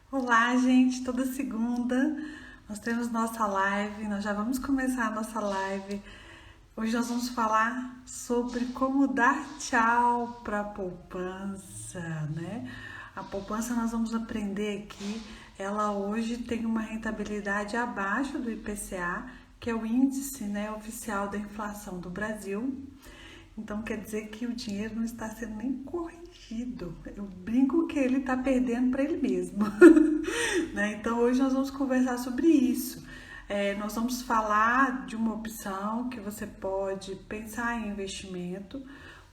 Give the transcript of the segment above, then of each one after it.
Olá, gente! Toda segunda nós temos nossa live, nós já vamos começar a nossa live. Hoje nós vamos falar sobre como dar tchau para a poupança, né? A poupança nós vamos aprender aqui, ela hoje tem uma rentabilidade abaixo do IPCA, que é o índice, né, oficial da inflação do Brasil. Então quer dizer que o dinheiro não está sendo nem corrigido. Eu brinco que ele está perdendo para ele mesmo. Né? Então hoje nós vamos conversar sobre isso. Nós vamos falar de uma opção que você pode pensar em investimento.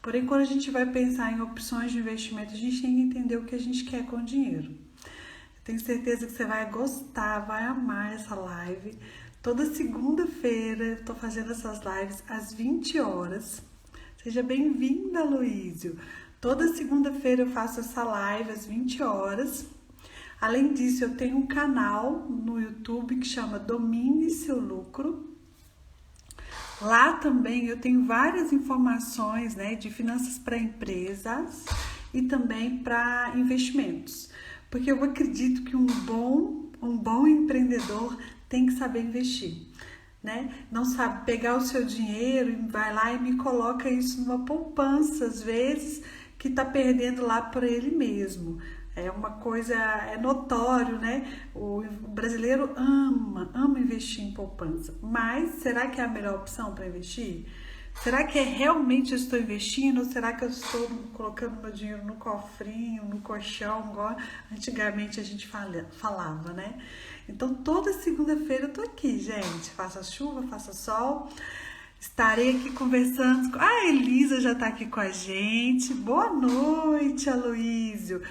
Porém, quando a gente vai pensar em opções de investimento, a gente tem que entender o que a gente quer com o dinheiro. Eu tenho certeza que você vai gostar, vai amar essa live. Toda segunda-feira eu estou fazendo essas lives às 20 horas. Seja bem-vinda, Luísio. Toda segunda-feira eu faço essa live às 20 horas. Além disso, eu tenho um canal no YouTube que chama Domine Seu Lucro. Lá também eu tenho várias informações, né, de finanças para empresas e também para investimentos. Porque eu acredito que um bom empreendedor tem que saber investir. Né? Não sabe pegar o seu dinheiro e vai lá e me coloca isso numa poupança, às vezes, que está perdendo lá por ele mesmo. É uma coisa, é notório, né? O brasileiro ama investir em poupança. Mas será que é a melhor opção para investir? Será que realmente eu estou investindo ou será que eu estou colocando meu dinheiro no cofrinho, no colchão, igual antigamente a gente falava, né? Então toda segunda-feira eu tô aqui, gente. Faça chuva, faça sol. Estarei aqui conversando com... A Elisa já tá aqui com a gente. Boa noite, Aloísio.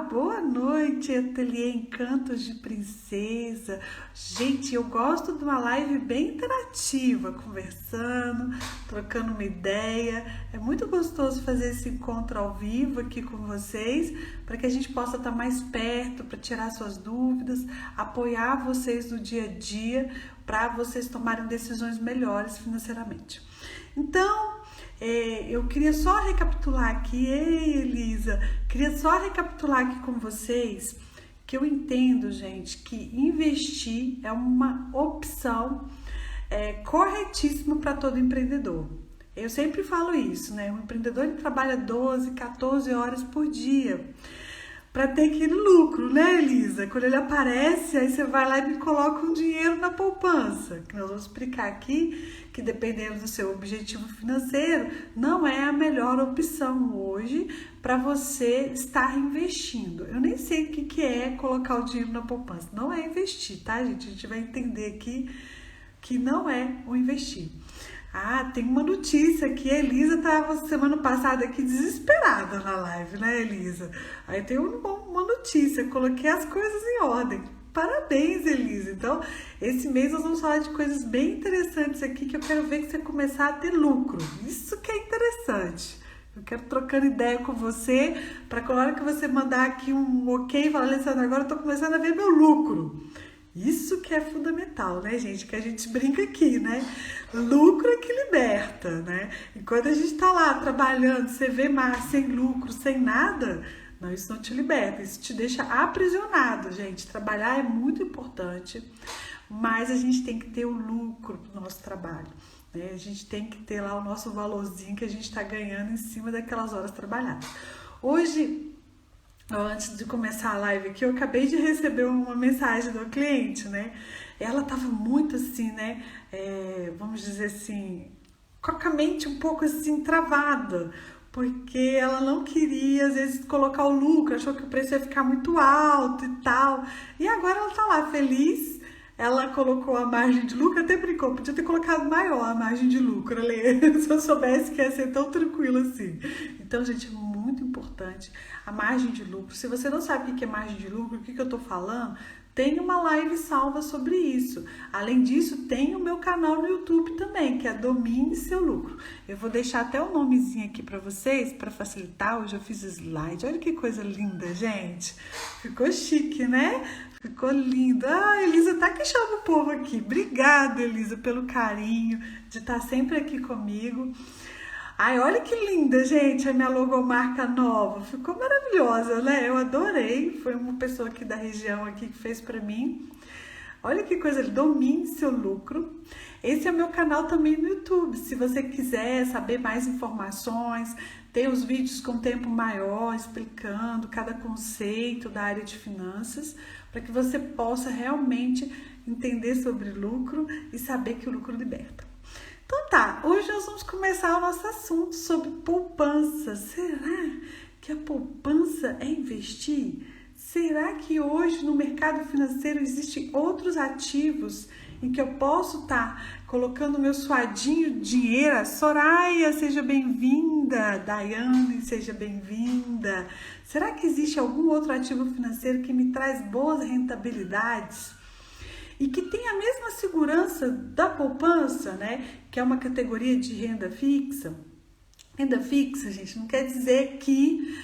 Boa noite, Ateliê Encantos de Princesa. Gente, eu gosto de uma live bem interativa, conversando, trocando uma ideia. É muito gostoso fazer esse encontro ao vivo aqui com vocês, para que a gente possa estar mais perto, para tirar suas dúvidas, apoiar vocês no dia a dia, para vocês tomarem decisões melhores financeiramente. Então, eu queria só recapitular aqui, Elisa, queria só recapitular aqui com vocês que eu entendo, gente, que investir é uma opção corretíssima para todo empreendedor. Eu sempre falo isso, né? O empreendedor ele trabalha 12, 14 horas por dia para ter aquele lucro, né, Elisa? Quando ele aparece, aí você vai lá e me coloca um dinheiro na poupança, que nós vamos explicar aqui, que dependendo do seu objetivo financeiro, não é a melhor opção hoje para você estar investindo. Eu nem sei o que é colocar o dinheiro na poupança. Não é investir, tá, gente? A gente vai entender aqui que não é o investir. Tem uma notícia aqui, a Elisa estava semana passada aqui desesperada na live, né, Elisa? Aí tem uma notícia, coloquei as coisas em ordem. Parabéns, Elisa. Então, esse mês nós vamos falar de coisas bem interessantes aqui que eu quero ver que você começar a ter lucro. Isso que é interessante. Eu quero trocando ideia com você, para que na hora que você mandar aqui um ok, falar, Alessandra, agora eu tô começando a ver meu lucro. Isso que é fundamental, né, gente? Que a gente brinca aqui, né? Lucro é que liberta, né? E quando a gente tá lá trabalhando, você vê mais sem lucro, sem nada, não, isso não te liberta, isso te deixa aprisionado, gente. Trabalhar é muito importante, mas a gente tem que ter o lucro do nosso trabalho, né? A gente tem que ter lá o nosso valorzinho que a gente tá ganhando em cima daquelas horas trabalhadas. Hoje, antes de começar a live aqui, eu acabei de receber uma mensagem do cliente, né? Ela tava muito assim, né? Vamos dizer assim, com a mente um pouco assim travada, porque ela não queria, às vezes, colocar o lucro, achou que o preço ia ficar muito alto e tal. E agora ela tá lá feliz. Ela colocou a margem de lucro, até brincou, podia ter colocado maior a margem de lucro, ali, se eu soubesse que ia ser tão tranquilo assim. Então, gente, é muito importante a margem de lucro. Se você não sabe o que é margem de lucro, o que eu tô falando, tem uma live salva sobre isso. Além disso, tem o meu canal no YouTube também, que é Domine Seu Lucro. Eu vou deixar até o nomezinho aqui para vocês, para facilitar. Hoje eu fiz slide. Olha que coisa linda, gente. Ficou chique, né? Ficou lindo. Elisa tá que chama o povo aqui. Obrigada, Elisa, pelo carinho de estar sempre aqui comigo. Ai, olha que linda, gente, a minha logomarca nova. Ficou maravilhosa, né? Eu adorei. Foi uma pessoa aqui da região aqui que fez pra mim. Olha que coisa, domine seu lucro. Esse é o meu canal também no YouTube. Se você quiser saber mais informações, tem os vídeos com tempo maior, explicando cada conceito da área de finanças, para que você possa realmente entender sobre lucro e saber que o lucro liberta. Então tá, hoje nós vamos começar o nosso assunto sobre poupança. Será que a poupança é investir? Será que hoje no mercado financeiro existem outros ativos em que eu posso estar colocando meu suadinho de dinheiro? Soraya, seja bem-vinda. Daiane, seja bem-vinda. Será que existe algum outro ativo financeiro que me traz boas rentabilidades? E que tem a mesma segurança da poupança, né? Que é uma categoria de renda fixa. Renda fixa, gente, não quer dizer que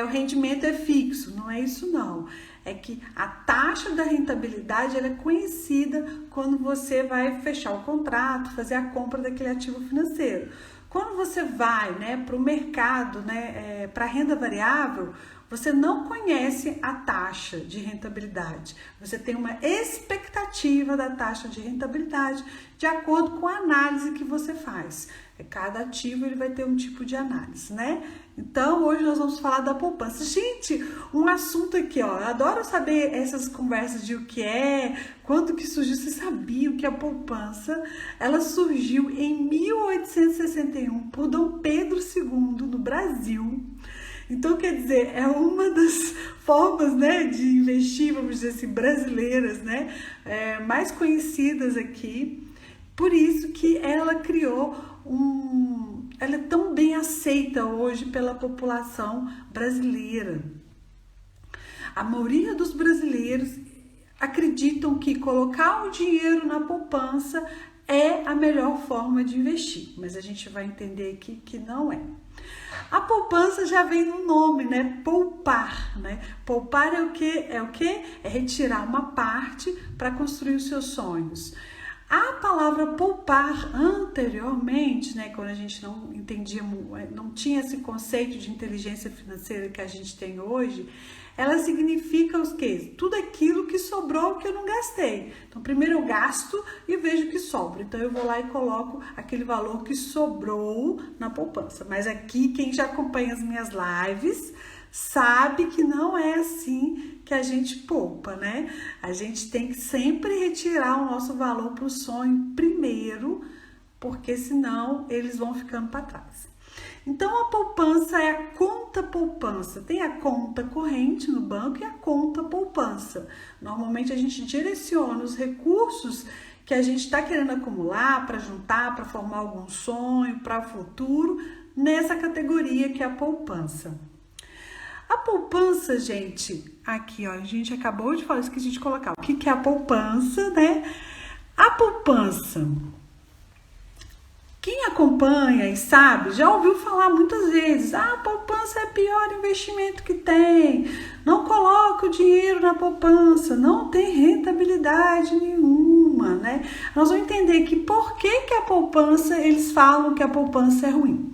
o rendimento é fixo, não é isso não. É que a taxa da rentabilidade ela é conhecida quando você vai fechar o contrato, fazer a compra daquele ativo financeiro. Quando você vai, né, para o mercado, né, para a renda variável, você não conhece a taxa de rentabilidade. Você tem uma expectativa da taxa de rentabilidade de acordo com a análise que você faz. Cada ativo ele vai ter um tipo de análise, né? Então, hoje nós vamos falar da poupança. Gente, um assunto aqui, ó. Eu adoro saber essas conversas de o que é, quando que surgiu. Vocês sabiam que a poupança, ela surgiu em 1861 por Dom Pedro II no Brasil. Então, quer dizer, é uma das formas, né, de investir, vamos dizer assim, brasileiras, né, mais conhecidas aqui. Por isso que ela criou ela é tão bem aceita hoje pela população brasileira. A maioria dos brasileiros acreditam que colocar o dinheiro na poupança é a melhor forma de investir, mas a gente vai entender aqui que não é. A poupança já vem no nome, né? Poupar, né? Poupar é o quê? É retirar uma parte para construir os seus sonhos. A palavra poupar anteriormente, né, quando a gente não entendia, não tinha esse conceito de inteligência financeira que a gente tem hoje, ela significa os quê? Tudo aquilo que sobrou que eu não gastei. Então, primeiro eu gasto e vejo que sobra. Então, eu vou lá e coloco aquele valor que sobrou na poupança. Mas aqui, quem já acompanha as minhas lives sabe que não é assim que a gente poupa, né? A gente tem que sempre retirar o nosso valor para o sonho primeiro, porque senão eles vão ficando para trás. Então, a poupança é a conta poupança. Tem a conta corrente no banco e a conta poupança. Normalmente, a gente direciona os recursos que a gente está querendo acumular para juntar, para formar algum sonho, para o futuro, nessa categoria que é a poupança. A poupança, gente, aqui, ó, a gente acabou de falar, esqueci de colocar. O que é a poupança, né? A poupança, quem acompanha e sabe, já ouviu falar muitas vezes, a poupança é o pior investimento que tem, não coloca o dinheiro na poupança, não tem rentabilidade nenhuma, né? Nós vamos entender que por que a poupança, eles falam que a poupança é ruim.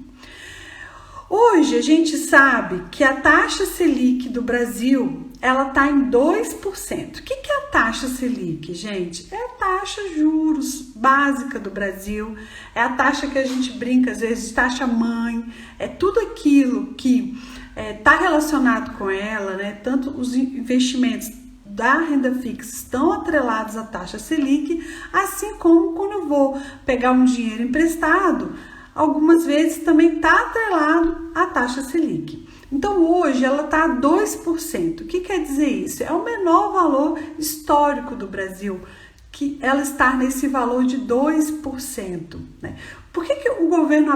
Hoje a gente sabe que a taxa Selic do Brasil, ela está em 2%. O que é a taxa Selic, gente? É a taxa juros básica do Brasil, é a taxa que a gente brinca às vezes, taxa mãe, é tudo aquilo que está relacionado com ela, né? Tanto os investimentos da renda fixa estão atrelados à taxa Selic, assim como quando eu vou pegar um dinheiro emprestado, algumas vezes também está atrelado à taxa Selic. Então, hoje ela está a 2%. O que quer dizer isso? É o menor valor histórico do Brasil, que ela está nesse valor de 2%. Né? Por que o governo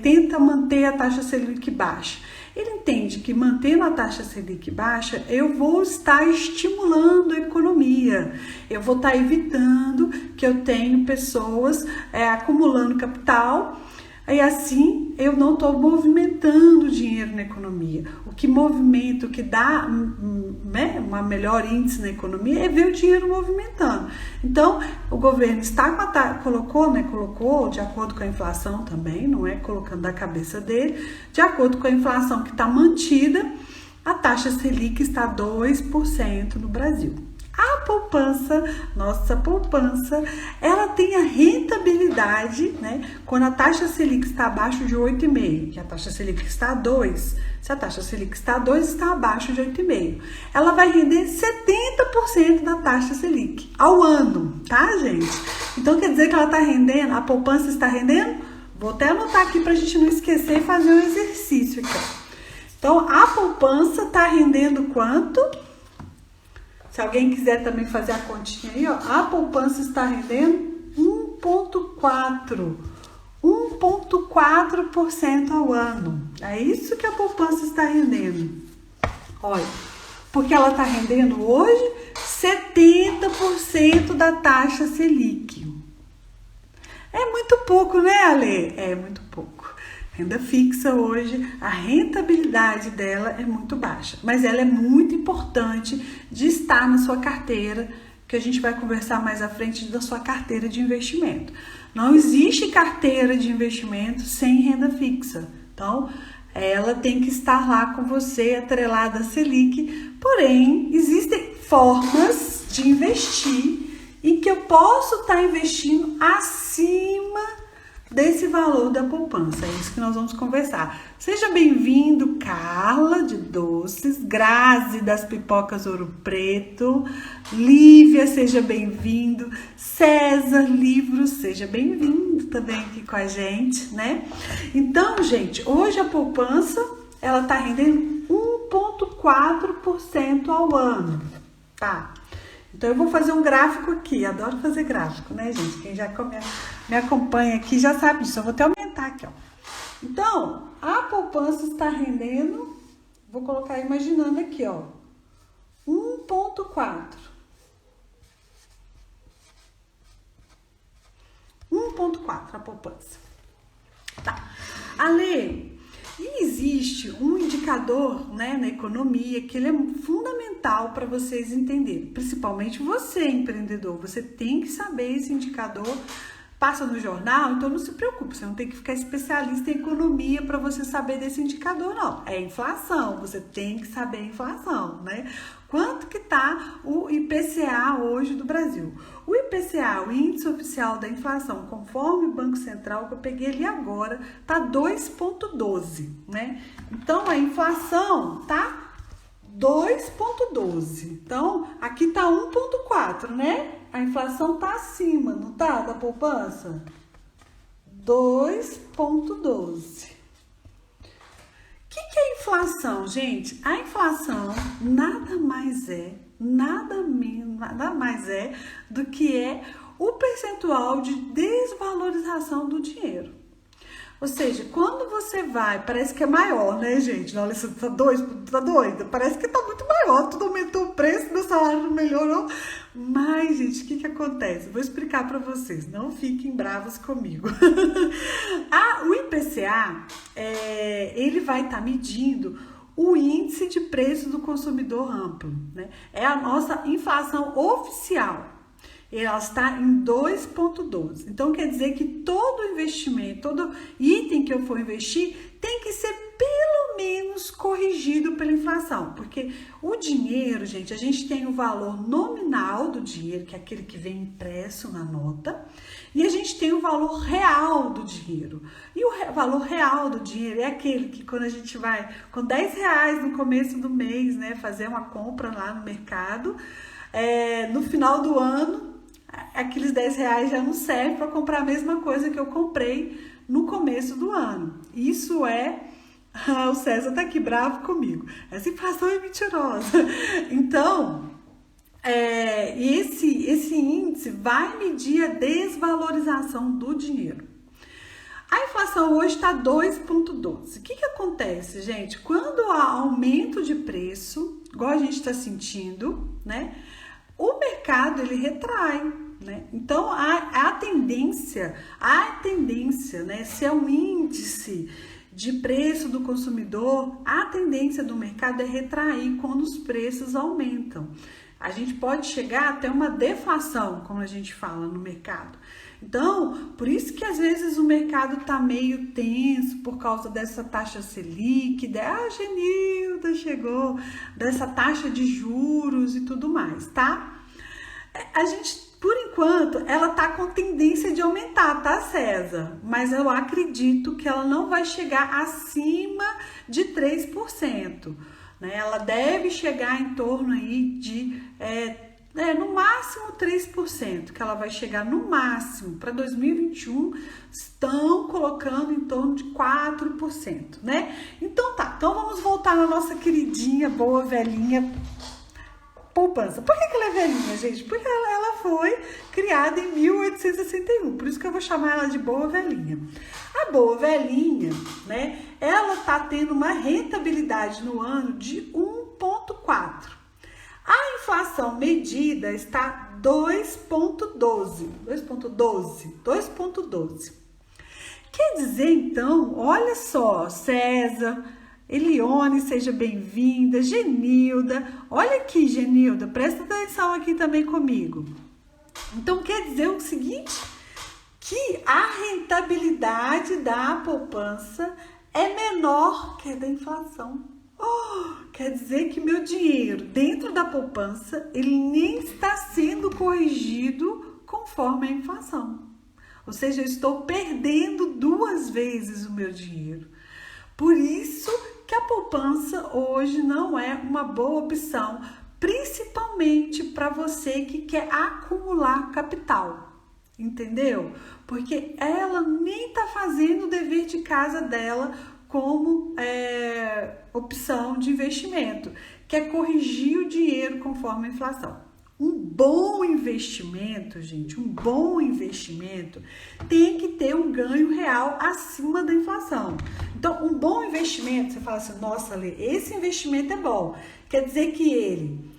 tenta manter a taxa Selic baixa? Ele entende que mantendo a taxa Selic baixa, eu vou estar estimulando a economia, eu vou estar evitando que eu tenha pessoas acumulando capital e assim eu não estou movimentando dinheiro na economia. O que movimenta, o que dá um melhor índice na economia é ver o dinheiro movimentando. Então, o governo colocou, de acordo com a inflação também, não é colocando da cabeça dele, de acordo com a inflação que está mantida, a taxa Selic está 2% no Brasil. A poupança, nossa poupança, ela tem a rentabilidade, né? Quando a taxa Selic está abaixo de 8,5, que a taxa Selic está a 2, se a taxa Selic está a 2, está abaixo de 8,5. Ela vai render 70% da taxa Selic ao ano, tá, gente? Então quer dizer que ela está rendendo, a poupança está rendendo? Vou até anotar aqui para a gente não esquecer e fazer um exercício aqui. Então, a poupança está rendendo quanto? Se alguém quiser também fazer a continha aí, ó, a poupança está rendendo 1,4% ao ano. É isso que a poupança está rendendo. Olha, porque ela está rendendo hoje 70% da taxa Selic. É muito pouco, né, Ale? É muito pouco. Renda fixa hoje, a rentabilidade dela é muito baixa, mas ela é muito importante de estar na sua carteira, que a gente vai conversar mais à frente da sua carteira de investimento. Não existe carteira de investimento sem renda fixa, então ela tem que estar lá com você, atrelada à Selic, porém existem formas de investir em que eu posso estar investindo acima desse valor da poupança. É isso que nós vamos conversar. Seja bem-vindo, Carla de Doces, Grazi das Pipocas Ouro Preto, Lívia, seja bem-vindo, César Livros, seja bem-vindo também aqui com a gente, né? Então, gente, hoje a poupança, ela tá rendendo 1,4% ao ano, tá? Então, eu vou fazer um gráfico aqui. Adoro fazer gráfico, né, gente? Quem já me acompanha aqui já sabe disso. Eu vou até aumentar aqui, ó. Então, a poupança está rendendo, vou colocar imaginando aqui, ó, 1,4. 1,4 a poupança. Tá. Ale, e existe um indicador, né, na economia que ele é fundamental para vocês entenderem, principalmente você, empreendedor. Você tem que saber esse indicador. Passa no jornal, então não se preocupe, você não tem que ficar especialista em economia para você saber desse indicador, não. É inflação, você tem que saber a inflação, né? Quanto que tá o IPCA hoje do Brasil? O IPCA, o Índice Oficial da Inflação, conforme o Banco Central, que eu peguei ali agora, tá 2,12, né? Então, a inflação tá 2,12. Então, aqui tá 1,4, né? A inflação tá acima, não tá, da poupança? 2,12. O que é inflação, gente? A inflação nada mais é do que o percentual de desvalorização do dinheiro. Ou seja, quando você vai, parece que é maior, né, gente? Olha, você tá doida? Parece que tá muito maior, tudo aumentou o preço, meu salário não melhorou. Mas, gente, o que acontece? Vou explicar para vocês, não fiquem bravos comigo. O IPCA, ele vai estar medindo o índice de preço do consumidor amplo, né? É a nossa inflação oficial. Ela está em 2,12. Então, quer dizer que todo investimento, todo item que eu for investir, tem que ser pelo menos corrigido pela inflação. Porque o dinheiro, gente, a gente tem o valor nominal do dinheiro, que é aquele que vem impresso na nota, e a gente tem o valor real do dinheiro. E o valor real do dinheiro é aquele que quando a gente vai com R$10 no começo do mês, né, fazer uma compra lá no mercado, no final do ano, aqueles R$10 já não servem para comprar a mesma coisa que eu comprei no começo do ano. Isso o César tá aqui bravo comigo. Essa inflação é mentirosa. Então, esse índice vai medir a desvalorização do dinheiro. A inflação hoje está 2,12. O que acontece, gente? Quando há aumento de preço, igual a gente está sentindo, né? O mercado, ele retrai, né? Então, a tendência, né? Se é um índice de preço do consumidor, a tendência do mercado é retrair quando os preços aumentam. A gente pode chegar até uma deflação, como a gente fala no mercado. Então, por isso que às vezes o mercado está meio tenso por causa dessa taxa Selic, Genilda chegou, dessa taxa de juros e tudo mais, tá? A gente, por enquanto, ela tá com tendência de aumentar, tá, César? Mas eu acredito que ela não vai chegar acima de 3%. Né? Ela deve chegar em torno aí de, no máximo 3%, que ela vai chegar no máximo. Para 2021, estão colocando em torno de 4%, né? Então tá, então vamos voltar na nossa queridinha, boa, velhinha poupança. Por que ela é velhinha, gente? Porque ela foi criada em 1861, por isso que eu vou chamar ela de boa velhinha. A boa velhinha, né, ela tá tendo uma rentabilidade no ano de 1,4. A inflação medida está 2,12. Quer dizer, então, olha só, César, Elione, seja bem-vinda, Genilda, olha aqui, Genilda, presta atenção aqui também comigo. Então, quer dizer o seguinte, que a rentabilidade da poupança é menor que a da inflação. Quer dizer que meu dinheiro dentro da poupança, ele nem está sendo corrigido conforme a inflação. Ou seja, eu estou perdendo 2 vezes o meu dinheiro. Por isso que a poupança hoje não é uma boa opção, principalmente para você que quer acumular capital, entendeu? Porque ela nem está fazendo o dever de casa dela como opção de investimento, que é corrigir o dinheiro conforme a inflação. Um bom investimento, gente, tem que ter um ganho real acima da inflação. Então, um bom investimento, você fala assim, nossa, Lê, esse investimento é bom. Quer dizer que ele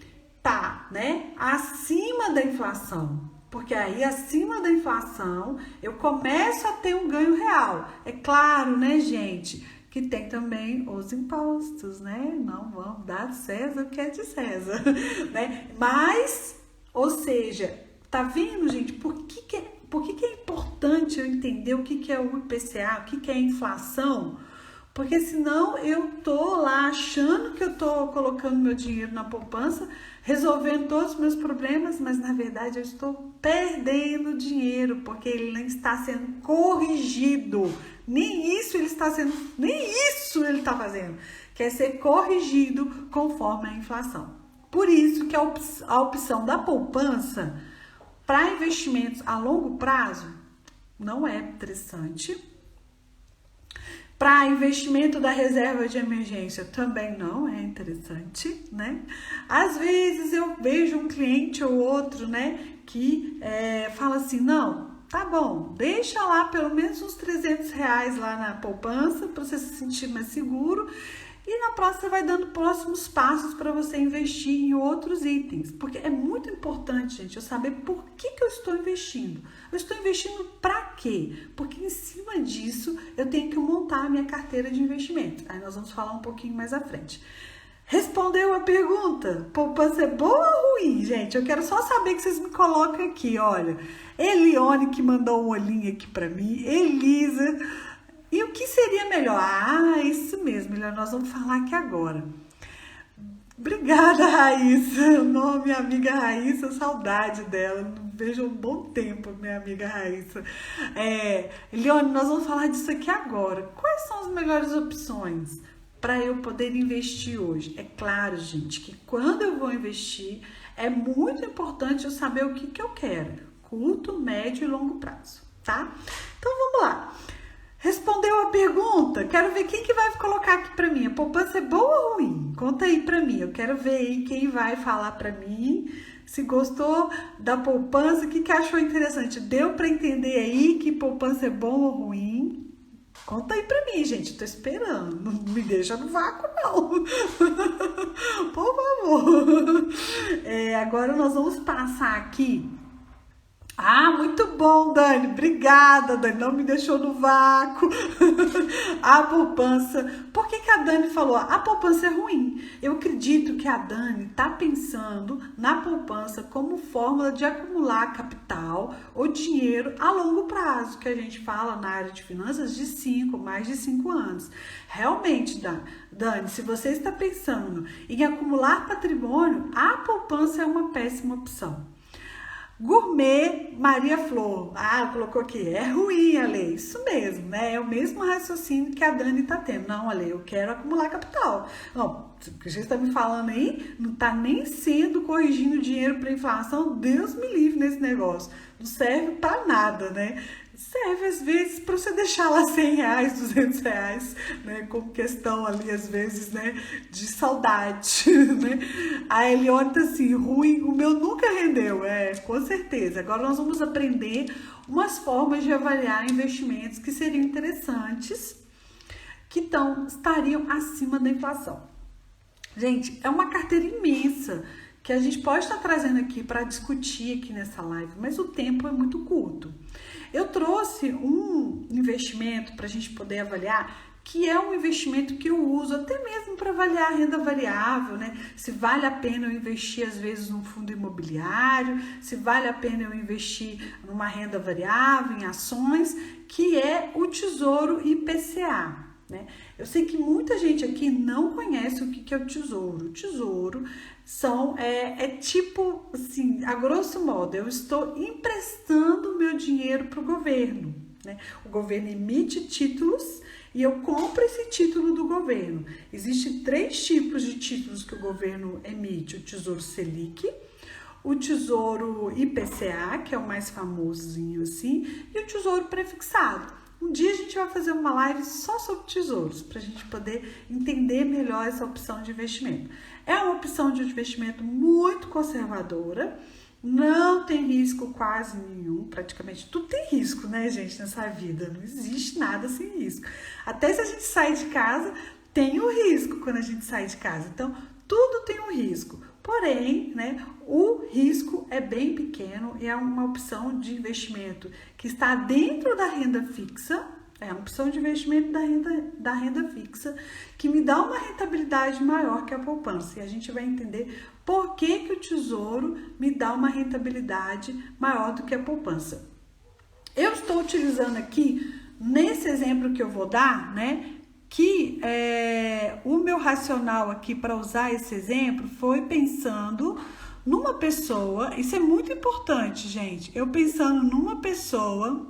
tá, né, acima da inflação. Porque aí, acima da inflação, eu começo a ter um ganho real. É claro, né, gente, que tem também os impostos, né? Não vamos dar de César o que é de César, né? Mas, ou seja, tá vendo, gente, por que é importante eu entender o que é o IPCA, o que é a inflação? Porque senão eu tô lá achando que eu tô colocando meu dinheiro na poupança, resolvendo todos os meus problemas, mas na verdade eu estou perdendo dinheiro, porque ele não está sendo corrigido. Nem isso ele está fazendo. Quer ser corrigido conforme a inflação. Por isso que a opção da poupança para investimentos a longo prazo não é interessante. Para investimento da reserva de emergência também não é interessante, né? Às vezes eu vejo um cliente ou outro, né, que fala assim, não, tá bom, deixa lá pelo menos uns R$300 lá na poupança para você se sentir mais seguro. E na próxima você vai dando próximos passos para você investir em outros itens. Porque é muito importante, gente, eu saber por que eu estou investindo. Eu estou investindo para quê? Porque em cima disso eu tenho que montar a minha carteira de investimento. Aí nós vamos falar um pouquinho mais à frente. Respondeu a pergunta? Poupança é boa ou ruim, gente? Eu quero só saber que vocês me colocam aqui, olha. Elione que mandou um olhinho aqui para mim. Elisa... E o que seria melhor? Ah, isso mesmo, nós vamos falar aqui agora. Obrigada, Raíssa. Minha amiga Raíssa, saudade dela. Não vejo há um bom tempo, minha amiga Raíssa. Elione, nós vamos falar disso aqui agora. Quais são as melhores opções para eu poder investir hoje? É claro, gente, que quando eu vou investir, é muito importante eu saber o que eu quero. Curto, médio e longo prazo, tá? Então, vamos lá. Respondeu a pergunta? Quero ver quem que vai colocar aqui para mim. A poupança é boa ou ruim? Conta aí para mim. Eu quero ver aí quem vai falar para mim. Se gostou da poupança, o que achou interessante? Deu para entender aí que poupança é bom ou ruim? Conta aí para mim, gente. Tô esperando. Não me deixa no vácuo, não. Por favor. Agora nós vamos passar aqui Ah, muito bom, Dani. Obrigada, Dani. Não me deixou no vácuo. A poupança. Por que que a Dani falou? A poupança é ruim. Eu acredito que a Dani está pensando na poupança como fórmula de acumular capital ou dinheiro a longo prazo, que a gente fala na área de finanças de mais de 5 anos. Realmente, Dani, se você está pensando em acumular patrimônio, a poupança é uma péssima opção. Gourmet Maria Flor. Ah, colocou aqui. É ruim, Ale. Isso mesmo, né? É o mesmo raciocínio que a Dani tá tendo. Não, Ale, eu quero acumular capital. Não, o que você está me falando aí não tá nem sendo corrigindo dinheiro para inflação. Deus me livre nesse negócio. Não serve para nada, né? Serve às vezes para você deixar lá R$ 100, R$ 200, né? Como questão ali, às vezes, né? De saudade, né? A Elione tá assim, ruim, o meu nunca rendeu. É, com certeza. Agora nós vamos aprender umas formas de avaliar investimentos que seriam interessantes, que estariam acima da inflação. Gente, é uma carteira imensa que a gente pode estar trazendo aqui para discutir aqui nessa live, mas o tempo é muito curto. Eu trouxe um investimento para a gente poder avaliar, que é um investimento que eu uso até mesmo para avaliar a renda variável, né? Se vale a pena eu investir às vezes num fundo imobiliário, se vale a pena eu investir numa renda variável, em ações, que é o Tesouro IPCA. Né? Eu sei que muita gente aqui não conhece o que é o tesouro. O tesouro é tipo assim, a grosso modo, eu estou emprestando meu dinheiro para o governo. Né? O governo emite títulos e eu compro esse título do governo. Existem 3 tipos de títulos que o governo emite: o Tesouro Selic, o Tesouro IPCA, que é o mais famosinho assim, e o Tesouro Prefixado. Um dia a gente vai fazer uma live só sobre tesouros, para a gente poder entender melhor essa opção de investimento. É uma opção de investimento muito conservadora, não tem risco quase nenhum, praticamente tudo tem risco, né, gente, nessa vida, não existe nada sem risco. Até se a gente sai de casa, tem o risco quando a gente sai de casa, então tudo tem um risco. Porém, né, o risco é bem pequeno e é uma opção de investimento que está dentro da renda fixa, é uma opção de investimento da renda fixa, que me dá uma rentabilidade maior que a poupança. E a gente vai entender por que o tesouro me dá uma rentabilidade maior do que a poupança. Eu estou utilizando aqui, nesse exemplo que eu vou dar, né, que o meu racional aqui para usar esse exemplo foi pensando numa pessoa, isso é muito importante, gente, eu pensando numa pessoa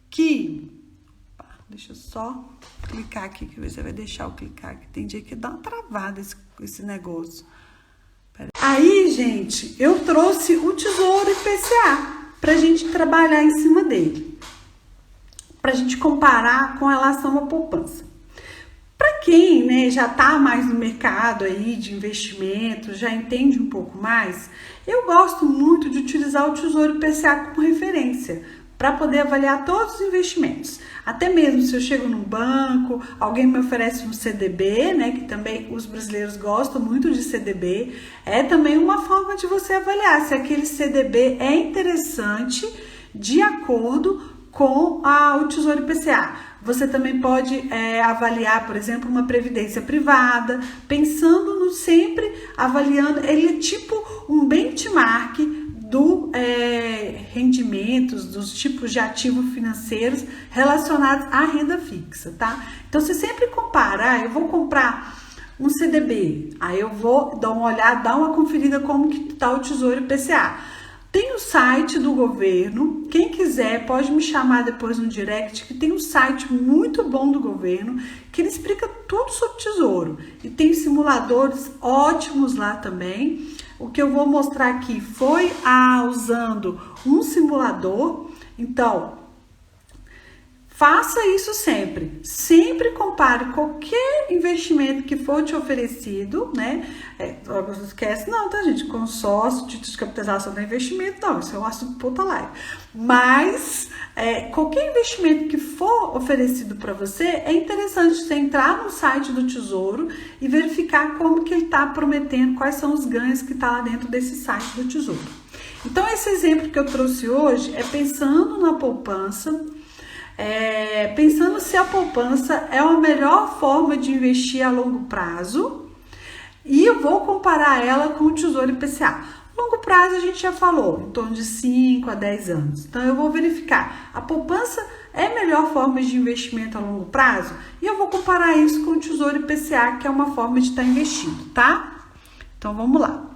que, deixa eu só clicar aqui, que você vai deixar eu clicar aqui, tem dia que dá uma travada esse negócio. Aí, gente, eu trouxe o Tesouro IPCA para a gente trabalhar em cima dele, para a gente comparar com relação à poupança. Para quem, né, já está mais no mercado aí de investimento, já entende um pouco mais, eu gosto muito de utilizar o Tesouro IPCA como referência para poder avaliar todos os investimentos. Até mesmo se eu chego num banco, alguém me oferece um CDB, né, que também os brasileiros gostam muito de CDB, é também uma forma de você avaliar se aquele CDB é interessante de acordo com o Tesouro IPCA. Você também pode avaliar, por exemplo, uma previdência privada, pensando sempre avaliando, ele é tipo um benchmark do rendimentos, dos tipos de ativos financeiros relacionados à renda fixa, tá? Então, você sempre compara, eu vou comprar um CDB, aí eu vou dar uma olhada, dar uma conferida como que está o Tesouro IPCA. Tem o site do governo, quem quiser pode me chamar depois no direct, que tem um site muito bom do governo, que ele explica tudo sobre tesouro. E tem simuladores ótimos lá também. O que eu vou mostrar aqui foi usando um simulador. Então, faça isso sempre. Sempre compare qualquer investimento que for te oferecido, né? Não esquece, não, tá, gente? Consórcio, título de capitalização não é investimento, não. Isso é um assunto para outra live. Mas, qualquer investimento que for oferecido para você, é interessante você entrar no site do Tesouro e verificar como que ele está prometendo, quais são os ganhos que está lá dentro desse site do Tesouro. Então, esse exemplo que eu trouxe hoje é pensando na poupança, pensando se a poupança é a melhor forma de investir a longo prazo, e eu vou comparar ela com o Tesouro IPCA. Longo prazo a gente já falou, em torno de 5 a 10 anos. Então eu vou verificar, a poupança é a melhor forma de investimento a longo prazo? E eu vou comparar isso com o Tesouro IPCA, que é uma forma de estar investindo, tá? Então vamos lá.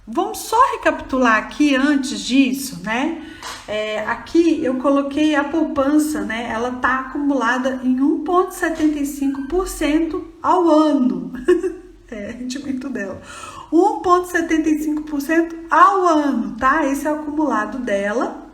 Vamos só recapitular aqui antes disso, né? Aqui eu coloquei a poupança, né? Ela tá acumulada em 1,75% ao ano. Rendimento dela. 1,75% ao ano, tá? Esse é o acumulado dela.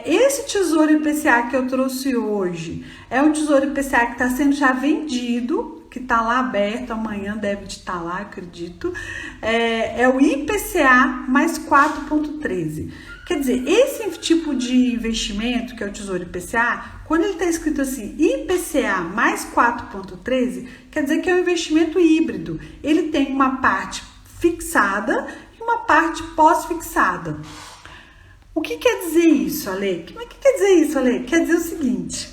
Esse Tesouro IPCA que eu trouxe hoje é um Tesouro IPCA que está sendo já vendido, que está lá aberto, amanhã deve estar lá, acredito. É o IPCA mais 4,13. Quer dizer, esse tipo de investimento, que é o Tesouro IPCA, quando ele está escrito assim, IPCA mais 4,13, quer dizer que é um investimento híbrido. Ele tem uma parte fixada e uma parte pós-fixada. O que quer dizer isso, Ale? O que quer dizer isso, Ale? Quer dizer o seguinte,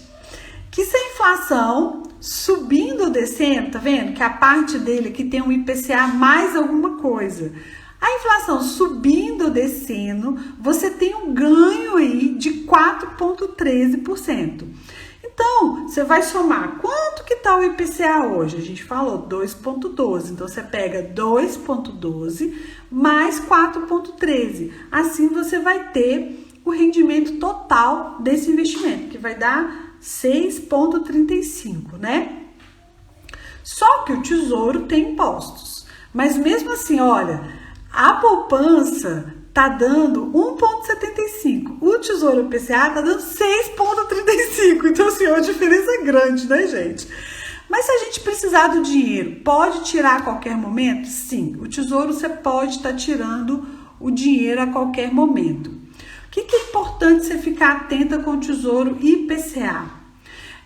que se a inflação subindo ou descendo, tá vendo? Que a parte dele aqui tem um IPCA mais alguma coisa. A inflação subindo ou descendo, você tem um ganho aí de 4,13%. Então, você vai somar quanto que tá o IPCA hoje? A gente falou 2,12. Então, você pega 2,12 mais 4,13. Assim, você vai ter o rendimento total desse investimento, que vai dar 6,35, né? Só que o Tesouro tem impostos. Mas mesmo assim, olha, a poupança tá dando 1,75. O Tesouro IPCA tá dando 6,35. Então, assim, é uma diferença grande, né, gente? Mas se a gente precisar do dinheiro, pode tirar a qualquer momento? Sim, o Tesouro você pode estar tirando o dinheiro a qualquer momento. O que é importante você ficar atenta com o Tesouro IPCA?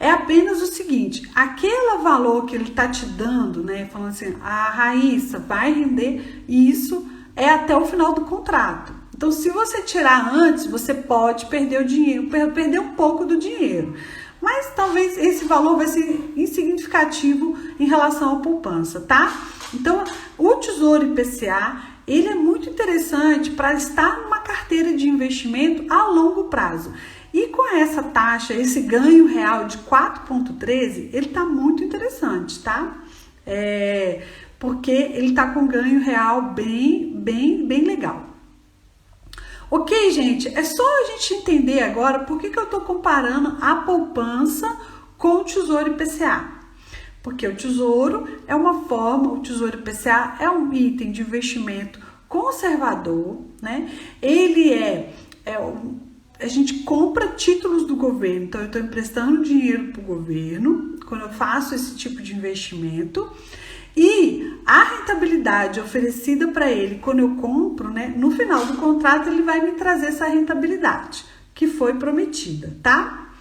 É apenas o seguinte, aquele valor que ele tá te dando, né, falando assim, a Raíssa vai render isso, é até o final do contrato. Então, se você tirar antes, você pode perder o dinheiro, perder um pouco do dinheiro. Mas talvez esse valor vai ser insignificativo em relação à poupança, tá? Então, o Tesouro IPCA, ele é muito interessante para estar numa carteira de investimento a longo prazo. E com essa taxa, esse ganho real de 4,13, ele tá muito interessante, tá? Porque ele tá com ganho real bem legal. Ok, gente? É só a gente entender agora por que eu tô comparando a poupança com o Tesouro IPCA. Porque o Tesouro é uma forma, o Tesouro IPCA é um item de investimento conservador, né? Ele a gente compra títulos do governo, então eu estou emprestando dinheiro para o governo quando eu faço esse tipo de investimento, e a rentabilidade oferecida para ele quando eu compro, né, no final do contrato ele vai me trazer essa rentabilidade que foi prometida, tá?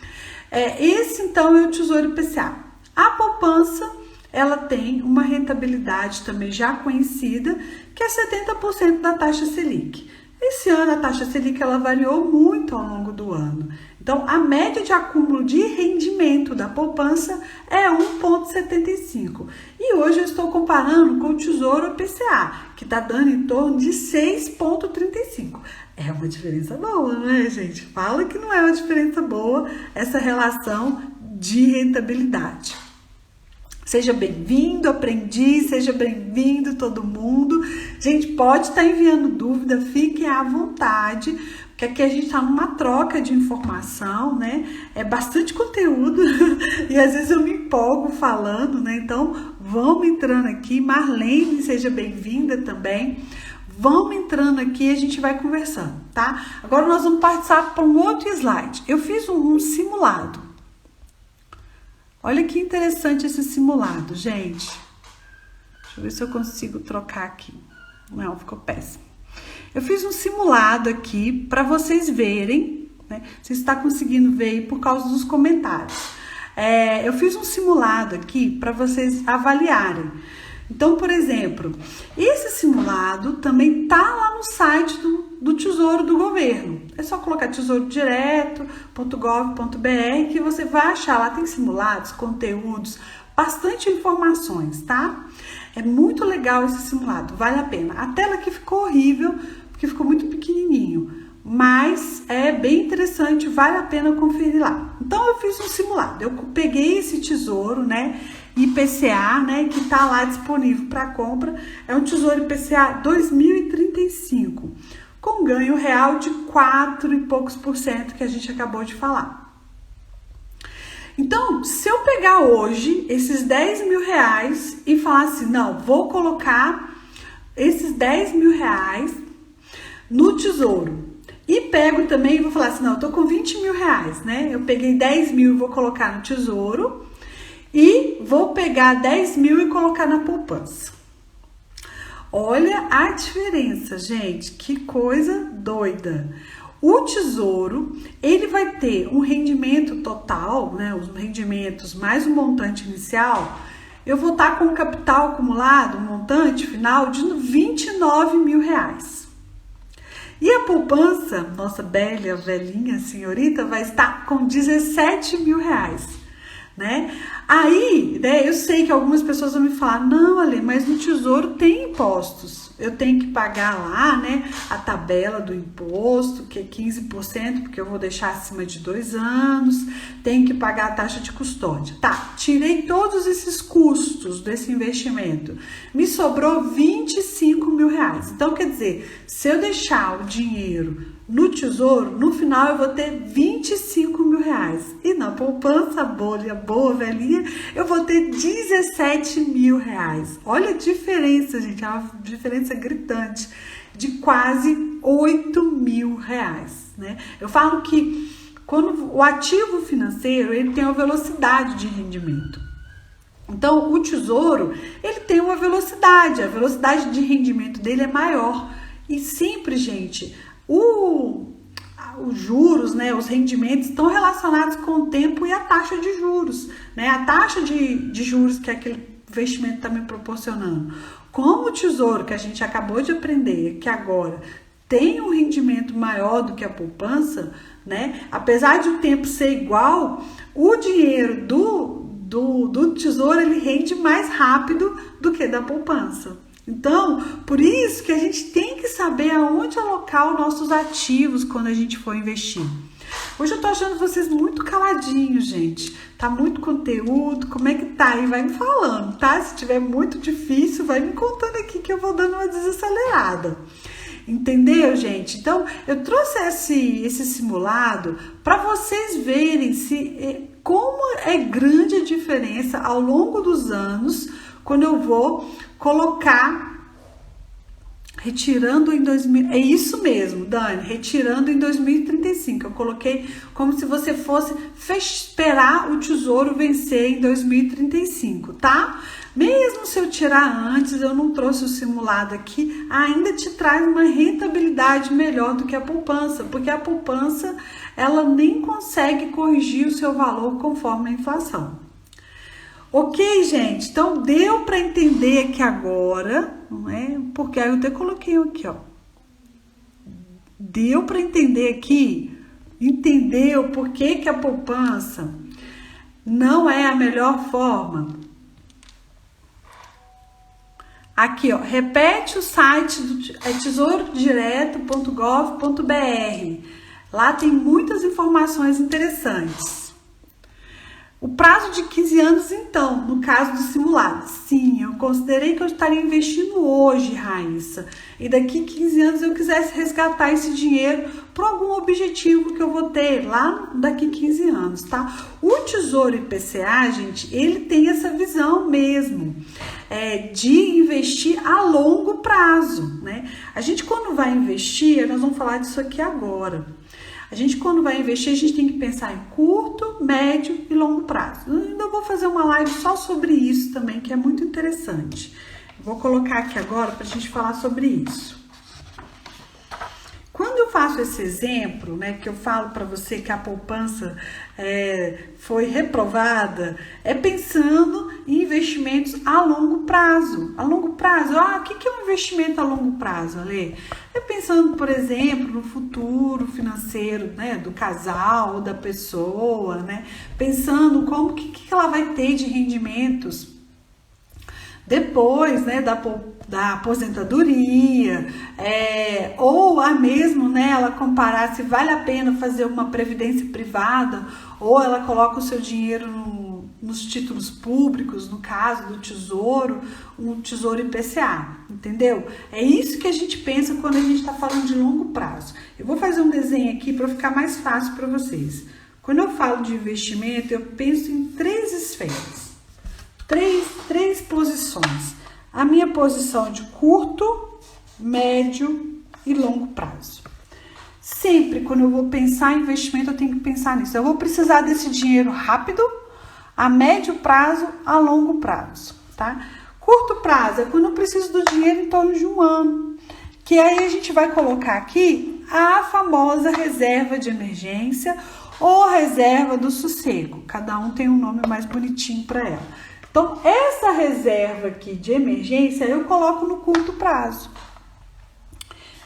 Esse então é o Tesouro IPCA. A poupança, ela tem uma rentabilidade também já conhecida, que é 70% da taxa Selic. Esse ano a taxa Selic ela variou muito ao longo do ano. Então, a média de acúmulo de rendimento da poupança é 1,75. E hoje eu estou comparando com o Tesouro IPCA, que está dando em torno de 6,35. É uma diferença boa, não é, gente? Fala que não é uma diferença boa essa relação de rentabilidade. Seja bem-vindo, aprendiz, seja bem-vindo todo mundo. Gente, pode estar enviando dúvida, fiquem à vontade, porque aqui a gente está numa troca de informação, né? É bastante conteúdo e às vezes eu me empolgo falando, né? Então, vamos entrando aqui. Marlene, seja bem-vinda também. Vamos entrando aqui e a gente vai conversando, tá? Agora nós vamos passar para um outro slide. Eu fiz um simulado. Olha que interessante esse simulado, gente. Deixa eu ver se eu consigo trocar aqui. Não, ficou péssimo. Eu fiz um simulado aqui para vocês verem, né? Você está conseguindo ver aí por causa dos comentários. Eu fiz um simulado aqui para vocês avaliarem. Então, por exemplo, esse simulado também tá lá no site do Tesouro do Governo. É só colocar tesourodireto.gov.br que você vai achar. Lá tem simulados, conteúdos, bastante informações, tá? É muito legal esse simulado, vale a pena. A tela aqui ficou horrível, porque ficou muito pequenininho, mas é bem interessante, vale a pena conferir lá. Então eu fiz um simulado, eu peguei esse tesouro, né, IPCA, né, que tá lá disponível para compra. É um tesouro IPCA 2035, com ganho real de 4 e poucos % que a gente acabou de falar. Então, se eu pegar hoje esses 10 mil reais e falar assim, não, vou colocar esses 10 mil reais no tesouro, e pego também e vou falar assim, não, eu tô com 20 mil reais, né? Eu peguei 10 mil e vou colocar no tesouro e vou pegar 10 mil e colocar na poupança. Olha a diferença, gente, que coisa doida. O tesouro, ele vai ter um rendimento total, né, os rendimentos mais um montante inicial, eu vou estar com um capital acumulado, um montante final de 29 mil reais. E a poupança, nossa velhinha senhorita, vai estar com 17 mil reais, né? Aí, né, eu sei que algumas pessoas vão me falar, não, Ale, mas no tesouro tem impostos. Eu tenho que pagar lá, né, a tabela do imposto, que é 15%, porque eu vou deixar acima de 2 anos, tenho que pagar a taxa de custódia. Tá, tirei todos esses custos desse investimento, me sobrou 25 mil reais. Então, quer dizer, se eu deixar o dinheiro no tesouro, no final eu vou ter 25 mil reais. E na poupança, bolha boa, velhinha, eu vou ter 17 mil reais. Olha a diferença, gente, é uma diferença gritante de quase 8 mil reais, né? Eu falo que quando o ativo financeiro, ele tem uma velocidade de rendimento. Então, o tesouro, ele tem uma velocidade, a velocidade de rendimento dele é maior. E sempre, gente, os juros, né, os rendimentos estão relacionados com o tempo e a taxa de juros, né? A taxa de juros que aquele investimento está me proporcionando. Como o tesouro, que a gente acabou de aprender, que agora tem um rendimento maior do que a poupança, né? Apesar de o tempo ser igual, o dinheiro do tesouro, ele rende mais rápido do que da poupança. Então, por isso que a gente tem que saber aonde alocar os nossos ativos quando a gente for investir. Hoje eu tô achando vocês muito caladinhos, gente. Tá muito conteúdo, como é que tá aí? Vai me falando, tá? Se tiver muito difícil, vai me contando aqui que eu vou dando uma desacelerada. Entendeu, gente? Então, eu trouxe esse simulado para vocês verem como é grande a diferença ao longo dos anos quando eu vou colocar retirando em 2000, é isso mesmo, Dani, retirando em 2035. Eu coloquei como se você fosse esperar o tesouro vencer em 2035, tá? Mesmo se eu tirar antes, eu não trouxe o simulado aqui, ainda te traz uma rentabilidade melhor do que a poupança, porque a poupança, ela nem consegue corrigir o seu valor conforme a inflação. Ok, gente? Então, deu para entender aqui agora, não é? Porque aí eu até coloquei aqui, ó. Deu para entender aqui? Entendeu por que a poupança não é a melhor forma? Aqui, ó, repete o site do tesourodireto.gov.br. Lá tem muitas informações interessantes. O prazo de 15 anos, então, no caso do simulado. Sim, eu considerei que eu estaria investindo hoje, Raíssa. E daqui 15 anos eu quisesse resgatar esse dinheiro por algum objetivo que eu vou ter lá daqui 15 anos, tá? O Tesouro IPCA, gente, ele tem essa visão mesmo, de investir a longo prazo, né? A gente, quando vai investir, nós vamos falar disso aqui agora. A gente, quando vai investir, a gente tem que pensar em curto, médio e longo prazo. Eu ainda vou fazer uma live só sobre isso também, que é muito interessante. Vou colocar aqui agora para a gente falar sobre isso. Quando eu faço esse exemplo, né, que eu falo para você que a poupança foi reprovada, é pensando em investimentos a longo prazo. A longo prazo, o que é um investimento a longo prazo, Ale? É pensando, por exemplo, no futuro financeiro, né, do casal ou da pessoa, né? Pensando como que ela vai ter de rendimentos depois, né, da aposentadoria, ou a mesmo, né, ela comparar se vale a pena fazer uma previdência privada ou ela coloca o seu dinheiro nos títulos públicos, no caso do Tesouro, um Tesouro IPCA, entendeu? É isso que a gente pensa quando a gente está falando de longo prazo. Eu vou fazer um desenho aqui para ficar mais fácil para vocês. Quando eu falo de investimento, eu penso em 3 esferas. Três posições. A minha posição de curto, médio e longo prazo. Sempre quando eu vou pensar em investimento, eu tenho que pensar nisso. Eu vou precisar desse dinheiro rápido, a médio prazo, a longo prazo, tá? Curto prazo é quando eu preciso do dinheiro em torno de 1 ano. Que aí a gente vai colocar aqui a famosa reserva de emergência ou reserva do sossego. Cada um tem um nome mais bonitinho para ela. Então, essa reserva aqui de emergência eu coloco no curto prazo.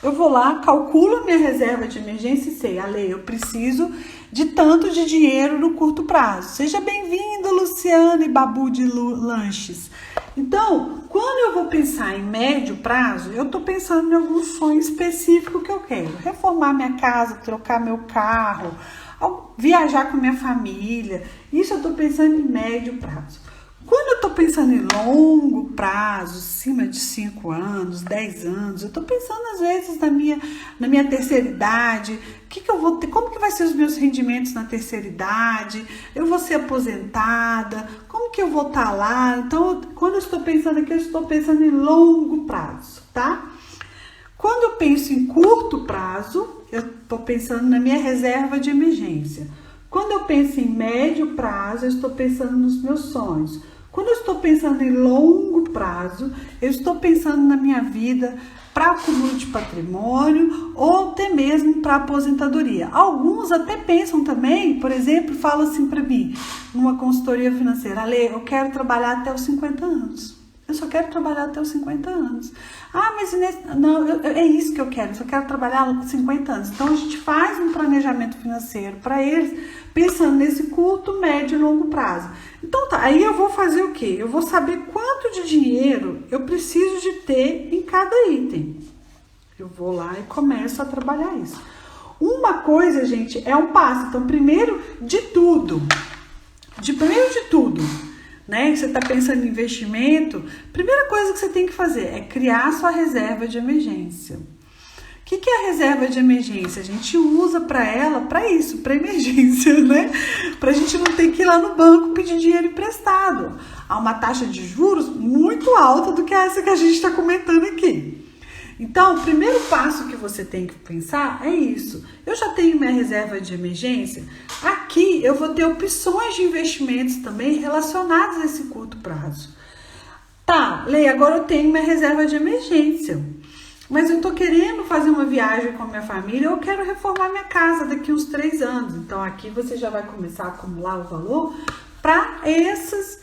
Eu vou lá, calculo a minha reserva de emergência e sei, Ale, eu preciso de tanto de dinheiro no curto prazo. Seja bem-vindo, Luciana e Babu de Lanches. Então, quando eu vou pensar em médio prazo, eu estou pensando em algum sonho específico que eu quero. Reformar minha casa, trocar meu carro, viajar com minha família. Isso eu estou pensando em médio prazo. Quando eu estou pensando em longo prazo, acima de 5 anos, 10 anos, eu estou pensando às vezes na minha terceira idade, que eu vou ter, como que vai ser os meus rendimentos na terceira idade, eu vou ser aposentada, como que eu vou estar lá? Então, quando eu estou pensando aqui, eu estou pensando em longo prazo, tá? Quando eu penso em curto prazo, eu estou pensando na minha reserva de emergência. Quando eu penso em médio prazo, eu estou pensando nos meus sonhos. Quando eu estou pensando em longo prazo, eu estou pensando na minha vida para acúmulo de patrimônio ou até mesmo para aposentadoria. Alguns até pensam também, por exemplo, falam assim para mim, numa consultoria financeira, Ale, eu quero trabalhar até os 50 anos. Eu só quero trabalhar até os 50 anos. Mas não, é isso que eu quero, eu só quero trabalhar 50 anos. Então, a gente faz um planejamento financeiro para eles, pensando nesse curto, médio e longo prazo. Então, tá, aí eu vou fazer o quê? Eu vou saber quanto de dinheiro eu preciso de ter em cada item. Eu vou lá e começo a trabalhar isso. Uma coisa, gente, é um passo. Então, primeiro de tudo, né? Você está pensando em investimento, primeira coisa que você tem que fazer é criar sua reserva de emergência. O que é a reserva de emergência? A gente usa para isso, para emergência, né? Para a gente não ter que ir lá no banco pedir dinheiro emprestado. Há uma taxa de juros muito alta do que essa que a gente está comentando aqui. Então, o primeiro passo que você tem que pensar é isso. Eu já tenho minha reserva de emergência. Aqui eu vou ter opções de investimentos também relacionadas a esse curto prazo. Tá, Lei, agora eu tenho minha reserva de emergência. Mas eu tô querendo fazer uma viagem com a minha família, eu quero reformar minha casa daqui uns 3 anos. Então, aqui você já vai começar a acumular o valor para essas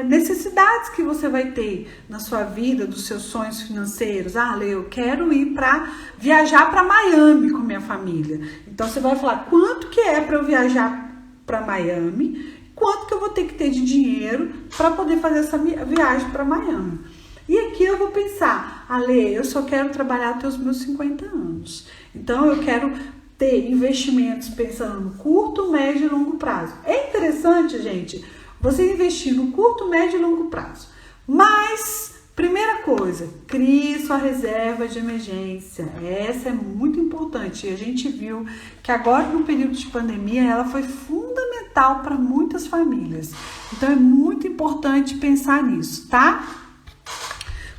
necessidades que você vai ter na sua vida, dos seus sonhos financeiros. Lê, eu quero ir para viajar para Miami com minha família. Então, você vai falar quanto que é para eu viajar para Miami, quanto que eu vou ter que ter de dinheiro para poder fazer essa viagem para Miami. E aqui eu vou pensar, Lê, eu só quero trabalhar até os meus 50 anos. Então, eu quero ter investimentos pensando no curto, médio e longo prazo. É interessante, gente, você investir no curto, médio e longo prazo. Mas, primeira coisa, crie sua reserva de emergência. Essa é muito importante. E a gente viu que agora, no período de pandemia, ela foi fundamental para muitas famílias. Então, é muito importante pensar nisso, tá?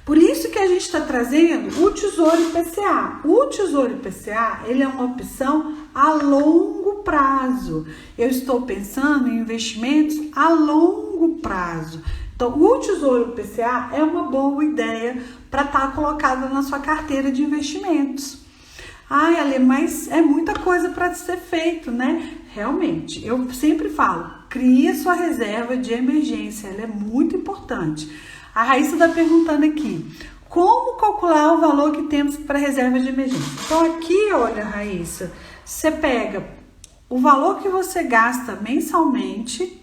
Por isso que a gente está trazendo o Tesouro IPCA. O Tesouro IPCA, ele é uma opção a longo prazo. Eu estou pensando em investimentos a longo prazo. Então, o Tesouro IPCA é uma boa ideia para estar colocada na sua carteira de investimentos. Ale, mas é muita coisa para ser feito, né? realmente, eu sempre falo, crie a sua reserva de emergência, ela é muito importante. A Raíssa está perguntando aqui, como calcular o valor que temos para reserva de emergência? Então aqui, olha, Raíssa, você pega o valor que você gasta mensalmente.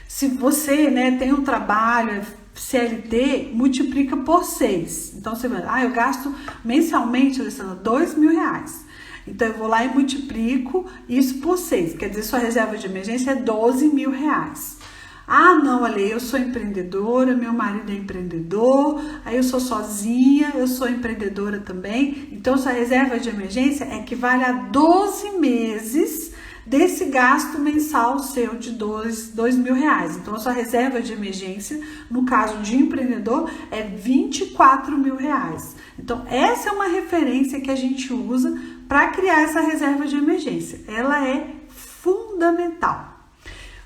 Se você, né, tem um trabalho CLT, multiplica por 6. Então você vai, eu gasto mensalmente, Alessandra, R$2.000. Então eu vou lá e multiplico isso por 6. Quer dizer, sua reserva de emergência é R$12.000. Ah, não, Ale, eu sou empreendedora, meu marido é empreendedor, aí eu sou sozinha, eu sou empreendedora também. Então, sua reserva de emergência equivale a 12 meses desse gasto mensal seu de R$2.000. Então, a sua reserva de emergência, no caso de empreendedor, é R$24.000. Então, essa é uma referência que a gente usa para criar essa reserva de emergência. Ela é fundamental.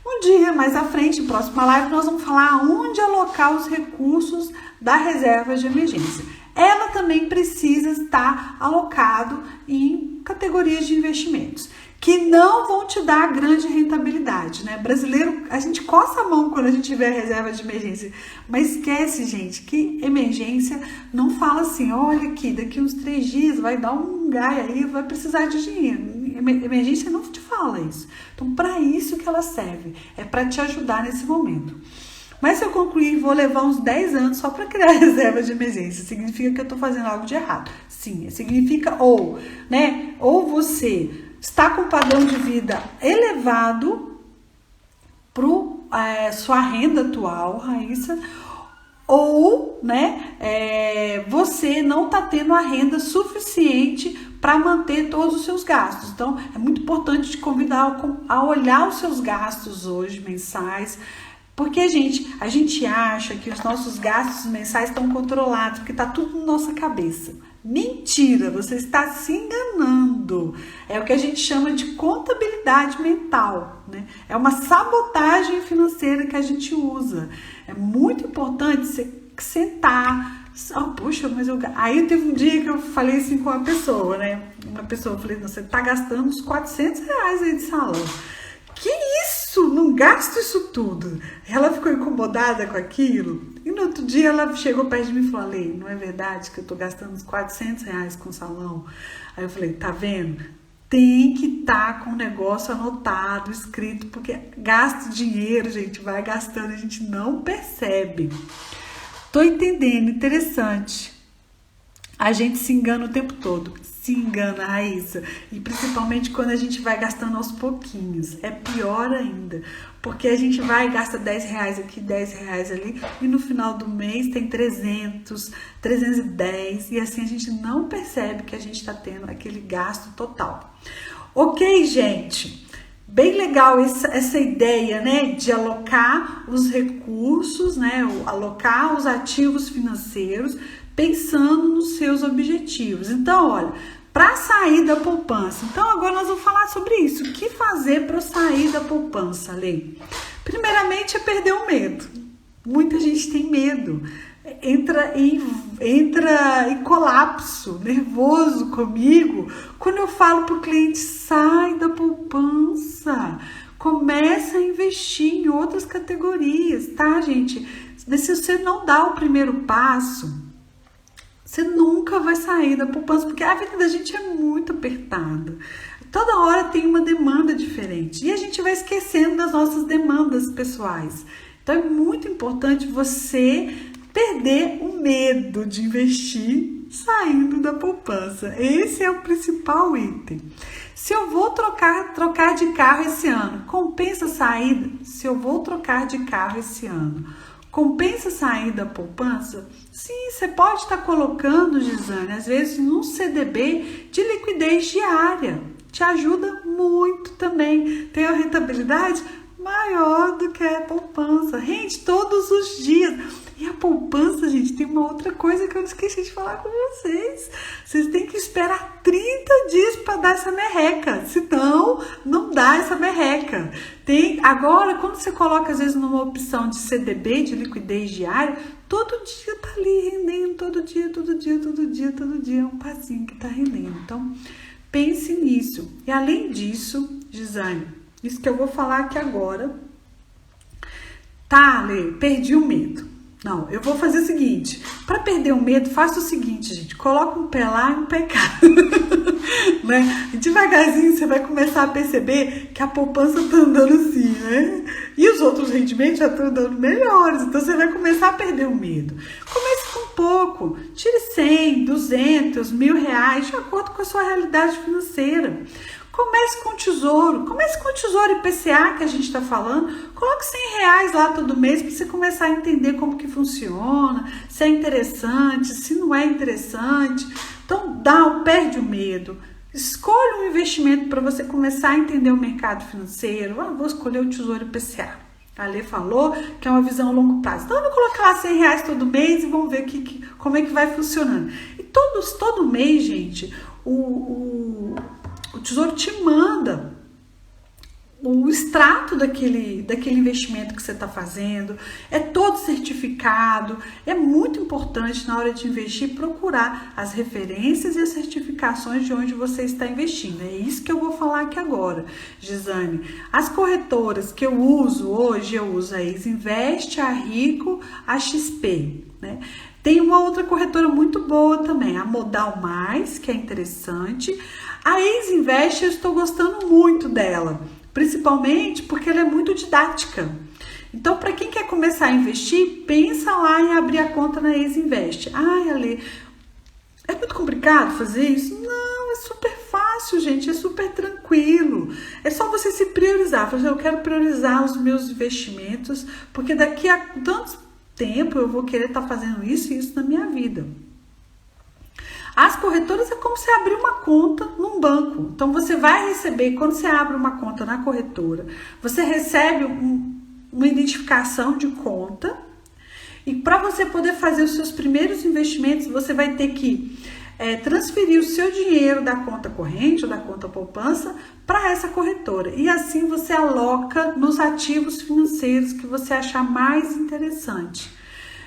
Um dia mais à frente, próxima live, nós vamos falar onde alocar os recursos da reserva de emergência. Ela também precisa estar alocado em categorias de investimentos que não vão te dar grande rentabilidade, né? Brasileiro, a gente coça a mão quando a gente vê a reserva de emergência, mas esquece, gente, que emergência não fala assim, olha aqui, daqui uns 3 dias vai dar um gai aí, vai precisar de dinheiro. Emergência não te fala isso. Então, para isso que ela serve, é para te ajudar nesse momento. Mas se eu concluir, vou levar uns 10 anos só para criar reserva de emergência. Significa que eu estou fazendo algo de errado. Sim, significa ou você está com um padrão de vida elevado para sua renda atual, Raíssa, ou você não está tendo a renda suficiente para manter todos os seus gastos. Então, é muito importante te convidar a olhar os seus gastos hoje, mensais, porque a gente acha que os nossos gastos mensais estão controlados, porque está tudo na nossa cabeça. Mentira, você está se enganando. É o que a gente chama de contabilidade mental, né? É uma sabotagem financeira que a gente usa. É muito importante você sentar. Puxa, mas aí teve um dia que eu falei assim com uma pessoa, né? Eu falei, você tá gastando uns R$400 aí de salão. Que isso? Não gasto isso tudo. Ela ficou incomodada com aquilo. E no outro dia ela chegou perto de mim e falou, Ale, não é verdade que eu tô gastando uns R$400 com salão? Aí eu falei, tá vendo? Tem que estar com o negócio anotado, escrito, porque gasta dinheiro, gente, vai gastando, a gente não percebe. Tô entendendo, interessante. A gente se engana o tempo todo. Se engana, Raíssa. E principalmente quando a gente vai gastando aos pouquinhos. É pior ainda. Porque a gente vai e gasta R$10 aqui, R$10 ali. E no final do mês tem 300, 310. E assim a gente não percebe que a gente está tendo aquele gasto total. Ok, gente? Bem legal essa ideia, né, de alocar os recursos, né, alocar os ativos financeiros, pensando nos seus objetivos. Então, olha, para sair da poupança. Então, agora nós vamos falar sobre isso. O que fazer para sair da poupança, Lei? Primeiramente, é perder o medo. Muita gente tem medo. Entra em colapso, nervoso comigo, quando eu falo para o cliente, sai da poupança, começa a investir em outras categorias, tá, gente? Se você não dá o primeiro passo, você nunca vai sair da poupança, porque a vida da gente é muito apertada. Toda hora tem uma demanda diferente e a gente vai esquecendo das nossas demandas pessoais. Então é muito importante você perder o medo de investir saindo da poupança. Esse é o principal item. Se eu vou trocar de carro esse ano, compensa sair? Se eu vou trocar de carro esse ano, compensa sair da poupança? Sim, você pode estar colocando, Gisane, às vezes num CDB de liquidez diária. Te ajuda muito também. Tem a rentabilidade maior do que a poupança. Rende todos os dias. E a poupança, gente, tem uma outra coisa que eu esqueci de falar com vocês. Vocês têm que esperar 30 dias para dar essa merreca. Senão, não dá essa merreca. Agora, quando você coloca, às vezes, numa opção de CDB, de liquidez diária, todo dia tá ali rendendo. Todo dia. É um passinho que tá rendendo. Então, pense nisso. E além disso, Gisane, isso que eu vou falar aqui agora. Tá, Lê, perdi o medo. Não, eu vou fazer o seguinte, para perder o medo, faça o seguinte, gente, coloca um pé lá e um pé cá, né? E devagarzinho você vai começar a perceber que a poupança tá andando assim, né? E os outros rendimentos já estão andando melhores, então você vai começar a perder o medo. Comece com pouco, tire 100, 200, R$1.000, de acordo com a sua realidade financeira. Comece com o tesouro IPCA que a gente está falando, coloque R$100 lá todo mês para você começar a entender como que funciona, se é interessante, se não é interessante. Então perde o medo, escolha um investimento para você começar a entender o mercado financeiro. Vou escolher o tesouro IPCA. A Lê falou que é uma visão a longo prazo. Então eu vou colocar lá R$100 todo mês e vamos ver como é que vai funcionando. E todo mês, gente, o Tesouro te manda o extrato daquele investimento que você está fazendo, é todo certificado. É muito importante na hora de investir procurar as referências e as certificações de onde você está investindo. É isso que eu vou falar aqui agora, Gisane. As corretoras que eu uso hoje, eu uso a Isinvest, a Rico, a XP, né? Tem uma outra corretora muito boa também, a Modal Mais, que é interessante. A Isinvest eu estou gostando muito dela, principalmente porque ela é muito didática. Então, para quem quer começar a investir, pensa lá em abrir a conta na Isinvest. Ai, Ale, é muito complicado fazer isso? Não, é super fácil, gente, é super tranquilo. É só você se priorizar. Fazer, eu quero priorizar os meus investimentos, porque daqui a tanto tempo eu vou querer estar fazendo isso e isso na minha vida. As corretoras é como você abrir uma conta num banco. Então, você vai receber, quando você abre uma conta na corretora, você recebe uma identificação de conta. E para você poder fazer os seus primeiros investimentos, você vai ter que transferir o seu dinheiro da conta corrente ou da conta poupança para essa corretora. E assim você aloca nos ativos financeiros que você achar mais interessante.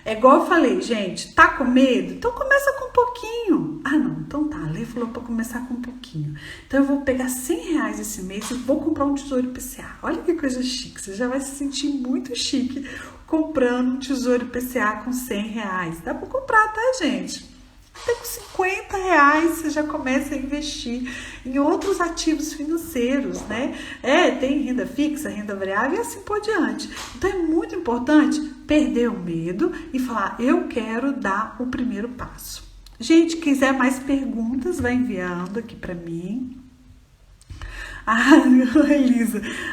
É igual eu falei, gente, tá com medo? Então começa com um pouquinho. Ah, não, então tá, a Lê falou para começar com um pouquinho. Então eu vou pegar R$100 esse mês e vou comprar um tesouro IPCA. Olha que coisa chique, você já vai se sentir muito chique comprando um tesouro IPCA com R$100. Dá para comprar, tá, gente? Até com R$50 você já começa a investir em outros ativos financeiros, né? Tem renda fixa, renda variável e assim por diante. Então é muito importante perder o medo e falar, eu quero dar o primeiro passo. Gente, quiser mais perguntas, vai enviando aqui para mim.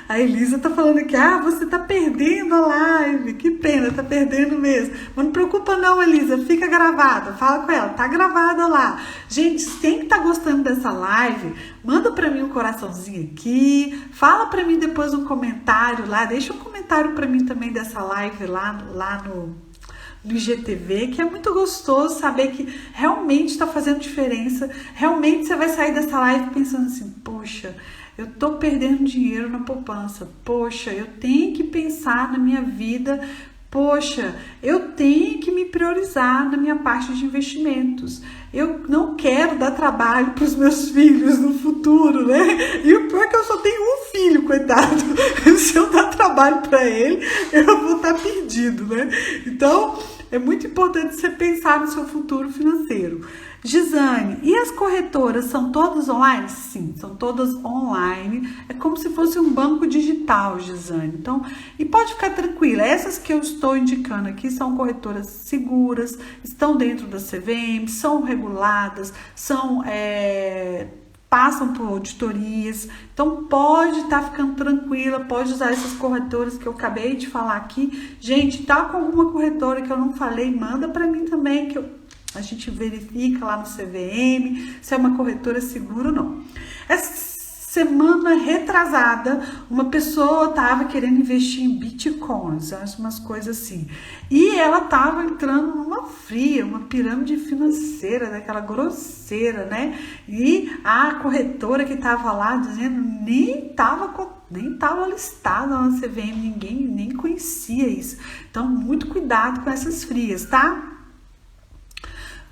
A Elisa tá falando aqui, você tá perdendo a live, que pena, tá perdendo mesmo. Mas não preocupa não, Elisa, fica gravada, fala com ela, tá gravada lá. Gente, quem tá gostando dessa live, manda pra mim um coraçãozinho aqui, fala pra mim depois um comentário lá, deixa um comentário pra mim também dessa live lá no IGTV, que é muito gostoso saber que realmente está fazendo diferença, realmente você vai sair dessa live pensando assim, poxa, eu tô perdendo dinheiro na poupança, poxa, eu tenho que pensar na minha vida, poxa, eu tenho que me priorizar na minha parte de investimentos, eu não quero dar trabalho para os meus filhos no futuro, né? E o pior é que eu só tenho um filho, coitado, se eu dar trabalho para ele, eu vou estar perdido, né? Então, é muito importante você pensar no seu futuro financeiro. Gisane, e as corretoras são todas online? Sim, são todas online. É como se fosse um banco digital, Gisane. Então, e pode ficar tranquila, essas que eu estou indicando aqui são corretoras seguras, estão dentro da CVM, são reguladas, passam por auditorias, então pode estar ficando tranquila, pode usar essas corretoras que eu acabei de falar aqui. Gente, tá com alguma corretora que eu não falei, manda para mim também, que a gente verifica lá no CVM se é uma corretora segura ou não. Essa semana retrasada, uma pessoa estava querendo investir em bitcoins, umas coisas assim, e ela estava entrando numa fria, uma pirâmide financeira, daquela grosseira, né? E a corretora que estava lá dizendo nem estava listada na CVM, ninguém nem conhecia isso. Então, muito cuidado com essas frias, tá?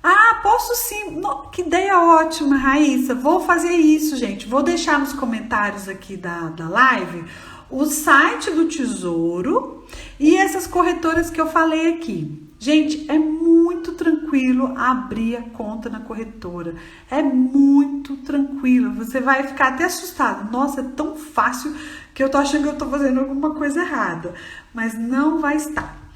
Ah, posso sim. Que ideia ótima, Raíssa. Vou fazer isso, gente. Vou deixar nos comentários aqui da live o site do Tesouro e essas corretoras que eu falei aqui. Gente, é muito tranquilo abrir a conta na corretora. É muito tranquilo. Você vai ficar até assustado. Nossa, é tão fácil que eu tô achando que eu tô fazendo alguma coisa errada. Mas não vai estar.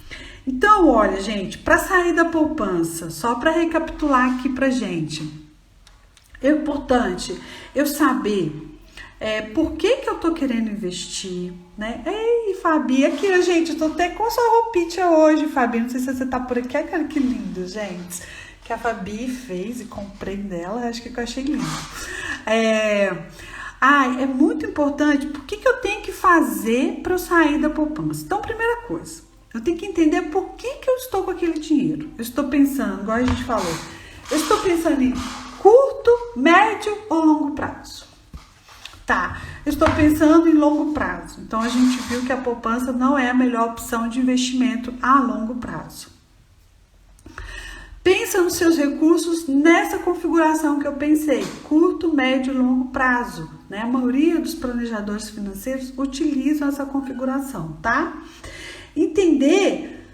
Então, olha, gente, para sair da poupança, só para recapitular aqui pra gente, é importante eu saber por que eu tô querendo investir, né? Ei, Fabi, aqui, gente, eu tô até com a sua roupinha hoje, Fabi, não sei se você tá por aqui, cara, que lindo, gente, que a Fabi fez e comprei dela, acho que eu achei lindo. É muito importante, por que eu tenho que fazer para eu sair da poupança? Então, primeira coisa, eu tenho que entender por que eu estou com aquele dinheiro. Eu estou pensando, igual a gente falou, eu estou pensando em curto, médio ou longo prazo? Tá, eu estou pensando em longo prazo. Então, a gente viu que a poupança não é a melhor opção de investimento a longo prazo. Pensa nos seus recursos nessa configuração que eu pensei, curto, médio e longo prazo, né? A maioria dos planejadores financeiros utilizam essa configuração, tá? Entender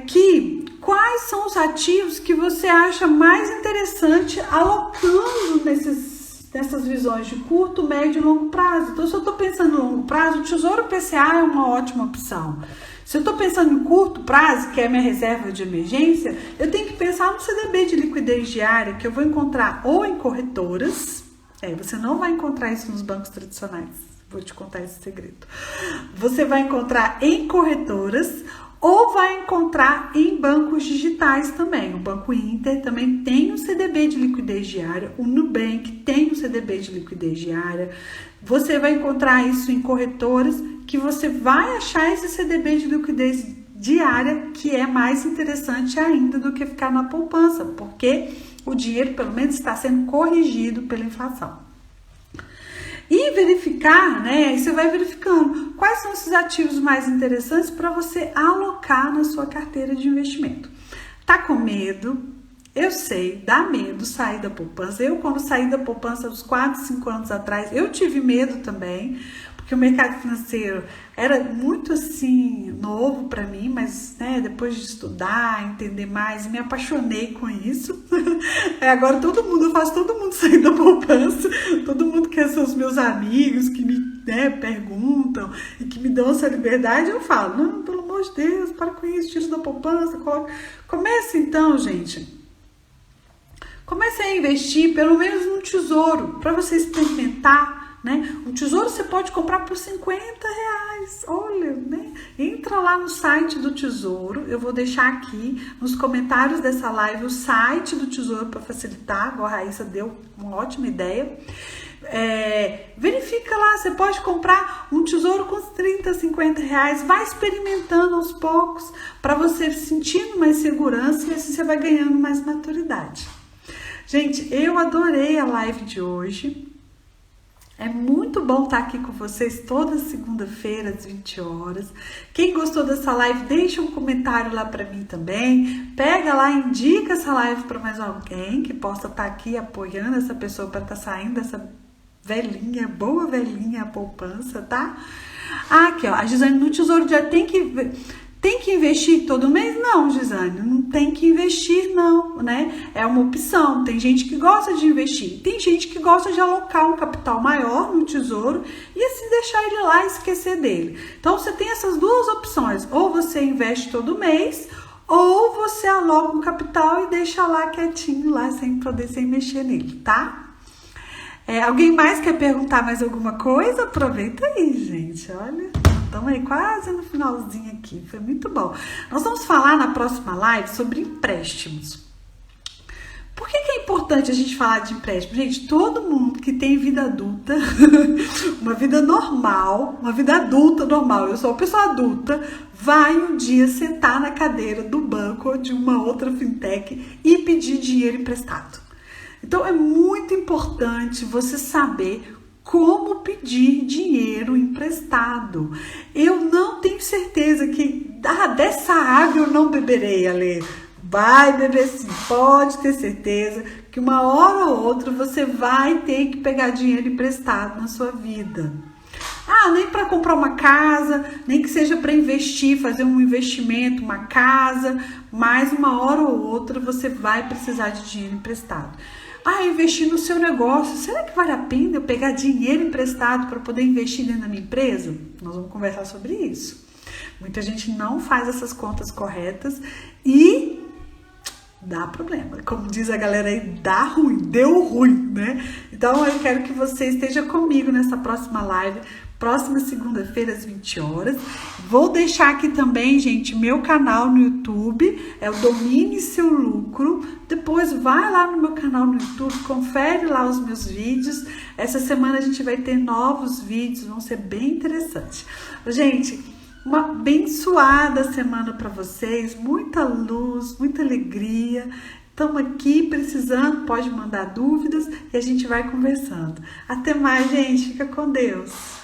que quais são os ativos que você acha mais interessante alocando nessas visões de curto, médio e longo prazo. Então, se eu estou pensando em longo prazo, o Tesouro PCA é uma ótima opção. Se eu estou pensando em curto prazo, que é a minha reserva de emergência, eu tenho que pensar no CDB de liquidez diária, que eu vou encontrar ou em corretoras, você não vai encontrar isso nos bancos tradicionais, vou te contar esse segredo. Você vai encontrar em corretoras ou vai encontrar em bancos digitais também. O Banco Inter também tem um CDB de liquidez diária, o Nubank tem um CDB de liquidez diária. Você vai encontrar isso em corretoras que você vai achar esse CDB de liquidez diária, que é mais interessante ainda do que ficar na poupança, porque o dinheiro pelo menos está sendo corrigido pela inflação. E verificar, né? Você vai verificando quais são esses ativos mais interessantes para você alocar na sua carteira de investimento. Tá com medo? Eu sei, dá medo sair da poupança. Eu, quando saí da poupança uns 4, 5 anos atrás, eu tive medo também, porque o mercado financeiro era muito assim novo para mim, mas depois de estudar, entender mais, me apaixonei com isso. Agora eu faço todo mundo sair da poupança, todo mundo quer ser os meus amigos, que me perguntam e que me dão essa liberdade, eu falo, não, pelo amor de Deus, para com isso, tira da poupança, coloca. Comece então, gente. Comece a investir pelo menos no tesouro, para você experimentar, né? Um tesouro você pode comprar por R$50. Olha, né? Entra lá no site do Tesouro. Eu vou deixar aqui nos comentários dessa live o site do Tesouro para facilitar. Agora a Raíssa deu uma ótima ideia. Verifica lá, você pode comprar um tesouro com R$30, R$50. Vai experimentando aos poucos para você sentindo mais segurança e assim você vai ganhando mais maturidade. Gente, eu adorei a live de hoje. É muito bom estar aqui com vocês toda segunda-feira às 20 horas. Quem gostou dessa live, deixa um comentário lá para mim também. Pega lá, indica essa live para mais alguém que possa estar aqui apoiando essa pessoa para estar saindo dessa boa velhinha poupança, tá? Aqui, ó, a Gisane, no Tesouro já tem que investir todo mês? Não, Gisane, não tem que investir não, né? É uma opção. Tem gente que gosta de investir, tem gente que gosta de alocar um capital maior no tesouro e assim deixar ele lá e esquecer dele. Então, você tem essas duas opções. Ou você investe todo mês, ou você aloca um capital e deixa lá quietinho, lá sem mexer nele, tá? Alguém mais quer perguntar mais alguma coisa? Aproveita aí, gente, olha. Estamos aí quase no finalzinho aqui, foi muito bom. Nós vamos falar na próxima live sobre empréstimos. Por que é importante a gente falar de empréstimo? Gente, todo mundo que tem vida adulta, uma vida normal, uma vida adulta normal, eu sou uma pessoa adulta, vai um dia sentar na cadeira do banco ou de uma outra fintech e pedir dinheiro emprestado. Então, é muito importante você saber como pedir dinheiro emprestado. Eu não tenho certeza que dessa água eu não beberei, Ale. Vai beber sim, pode ter certeza que uma hora ou outra você vai ter que pegar dinheiro emprestado na sua vida. Ah, nem para comprar uma casa, nem que seja para investir, fazer um investimento, uma casa, mas uma hora ou outra você vai precisar de dinheiro emprestado. Ah, investir no seu negócio, será que vale a pena eu pegar dinheiro emprestado para poder investir dentro da minha empresa? Nós vamos conversar sobre isso. Muita gente não faz essas contas corretas e dá problema. Como diz a galera aí, dá ruim, deu ruim, né? Então eu quero que você esteja comigo nessa próxima live, próxima segunda-feira às 20 horas. Vou deixar aqui também, gente, meu canal no YouTube, é o Domine Seu Lucro. Depois vai lá no meu canal no YouTube, confere lá os meus vídeos. Essa semana a gente vai ter novos vídeos, vão ser bem interessantes. Gente, uma abençoada semana para vocês, muita luz, muita alegria. Estamos aqui precisando, pode mandar dúvidas e a gente vai conversando. Até mais, gente. Fica com Deus.